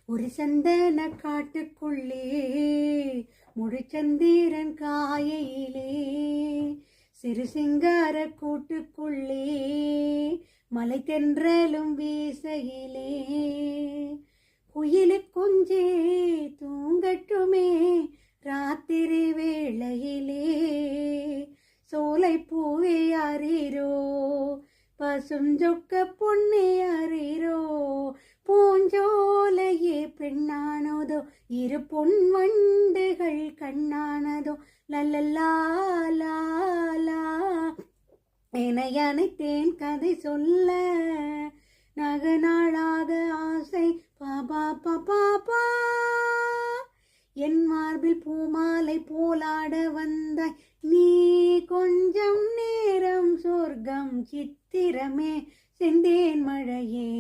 ஒரு சந்தன காட்டுக்குள்ளே முழுச்சந்திரன் காயையிலே சிறு சிங்கார கூட்டுக்குள்ளே மலை தென்றலும் வீசையிலே குயிலு கொஞ்சே தூங்கட்டுமே ராத்திரி வேளையிலே சோலை பூவே யாரீரோ பசுஞ்சொக்க பொன்னே யாரீரோ பூஞ்சோலையே பெண்ணானதோ இரு பொன் வண்டுகள் கண்ணானதோ லல்லலா லா என்னை அணைத்தேன் கதை சொல்ல நகநாளாக ஆசை பாபா பாபா என் மார்பில் பூமாலை போலாட வந்தாய் நீ கொஞ்சம் நேரம் சொர்க்கம் சித்திரமே செந்தேன் மழையே.